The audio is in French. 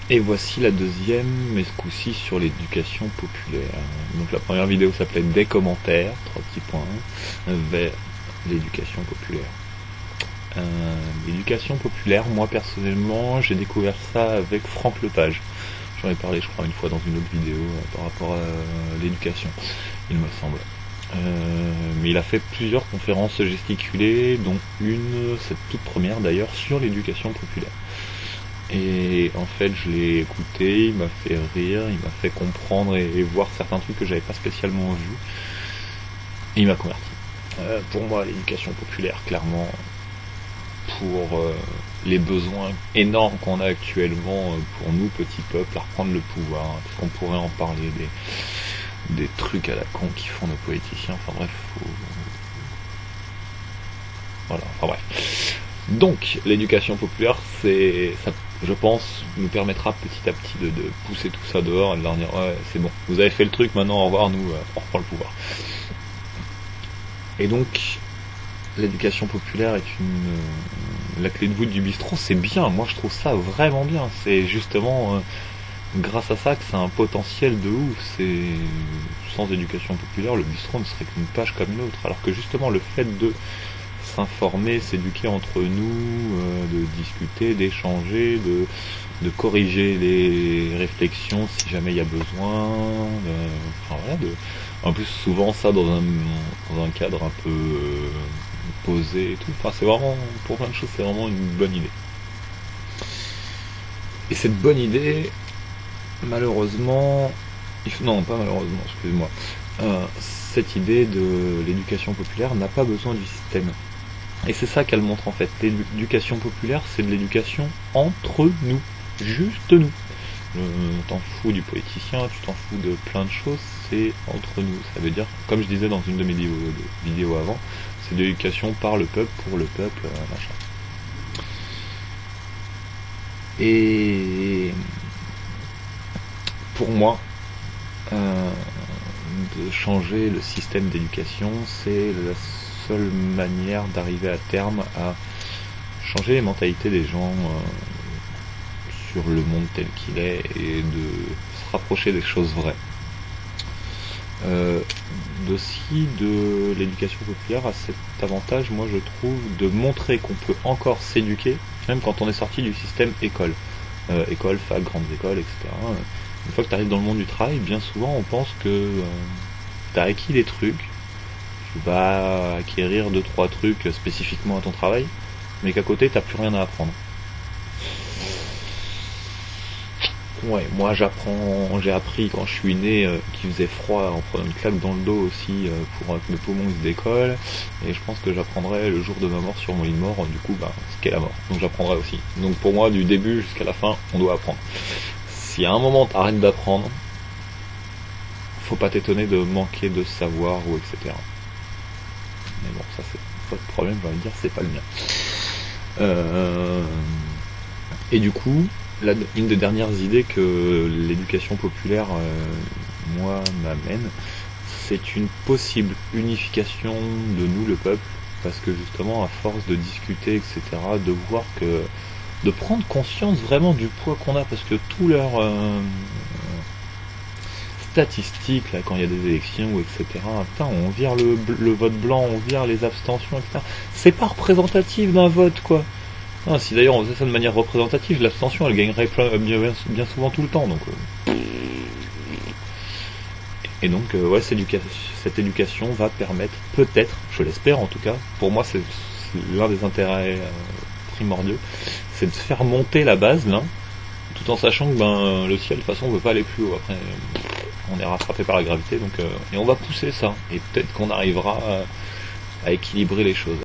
Et voici la deuxième, mais ce coup-ci sur l'éducation populaire. Donc la première vidéo s'appelait Des commentaires, 3 petits points, vers l'éducation populaire. L'éducation populaire, moi personnellement, j'ai découvert ça avec Franck Lepage. J'en ai parlé, je crois, une fois dans une autre vidéo par rapport à l'éducation, il me semble. Mais il a fait plusieurs conférences gesticulées, dont une, cette toute première d'ailleurs, sur l'éducation populaire. Et en fait, je l'ai écouté, il m'a fait rire, il m'a fait comprendre et voir certains trucs que j'avais pas spécialement vus. Et il m'a converti. Pour moi, l'éducation populaire, clairement, pour les besoins énormes qu'on a actuellement pour nous, petits peuples, à reprendre le pouvoir, hein, parce qu'on pourrait en parler des trucs à la con qui font nos politiciens, enfin bref, voilà, enfin bref. Donc, l'éducation populaire, ça, je pense, nous permettra petit à petit de pousser tout ça dehors et de leur dire ouais, c'est bon, vous avez fait le truc, maintenant au revoir, nous, on reprend le pouvoir. Et donc, l'éducation populaire est la clé de voûte du bistrot, c'est bien, moi je trouve ça vraiment bien, c'est justement grâce à ça que c'est un potentiel de ouf, c'est sans éducation populaire, le bistrot ne serait qu'une page comme une autre, alors que justement le fait de s'informer, s'éduquer entre nous, de discuter, d'échanger, de corriger les réflexions si jamais il y a besoin, enfin voilà, en plus souvent ça dans un cadre un peu posé et tout, enfin c'est vraiment, pour plein de choses, c'est vraiment une bonne idée. Et cette bonne idée, malheureusement, non pas malheureusement, excusez-moi, cette idée de l'éducation populaire n'a pas besoin du système. Et c'est ça qu'elle montre en fait. L'éducation populaire, c'est de l'éducation entre nous, juste nous. T'en fous du politicien, tu t'en fous de plein de choses, c'est entre nous. Ça veut dire, comme je disais dans une de mes vidéos avant, c'est de l'éducation par le peuple, pour le peuple, machin. Et pour moi, de changer le système d'éducation, c'est la seule manière d'arriver à terme à changer les mentalités des gens sur le monde tel qu'il est et de se rapprocher des choses vraies. Aussi de l'éducation populaire a cet avantage, moi je trouve, de montrer qu'on peut encore s'éduquer, même quand on est sorti du système école. École, fac, grandes écoles, etc. Une fois que tu arrives dans le monde du travail, bien souvent on pense que tu as acquis des trucs, tu vas acquérir 2-3 trucs spécifiquement à ton travail, mais qu'à côté t'as plus rien à apprendre. Ouais, moi j'ai appris quand je suis né qu'il faisait froid en prenant une claque dans le dos aussi pour que mes poumons se décollent, et je pense que j'apprendrai le jour de ma mort sur mon lit de mort, du coup ce qu'est la mort, donc j'apprendrai aussi. Donc pour moi, du début jusqu'à la fin, on doit apprendre. Si à un moment t'arrêtes d'apprendre, faut pas t'étonner de manquer de savoir ou etc. Mais bon, ça c'est votre problème, j'ai envie de dire, c'est pas le mien. Et du coup, une des dernières idées que l'éducation populaire, moi, m'amène, c'est une possible unification de nous, le peuple, parce que justement, à force de discuter, etc., de voir que, de prendre conscience vraiment du poids qu'on a, parce que tous leurs statistiques, là, quand il y a des élections, etc., putain, on vire le vote blanc, on vire les abstentions, etc., c'est pas représentatif d'un vote, quoi. Ah, si d'ailleurs on faisait ça de manière représentative, l'abstention elle gagnerait bien souvent tout le temps. Donc, et donc ouais, cette éducation va permettre, peut-être, je l'espère en tout cas, pour moi c'est l'un des intérêts primordiaux, c'est de faire monter la base là, tout en sachant que le ciel de toute façon on ne veut pas aller plus haut. Après on est rattrapé par la gravité, donc et on va pousser ça, et peut-être qu'on arrivera à équilibrer les choses.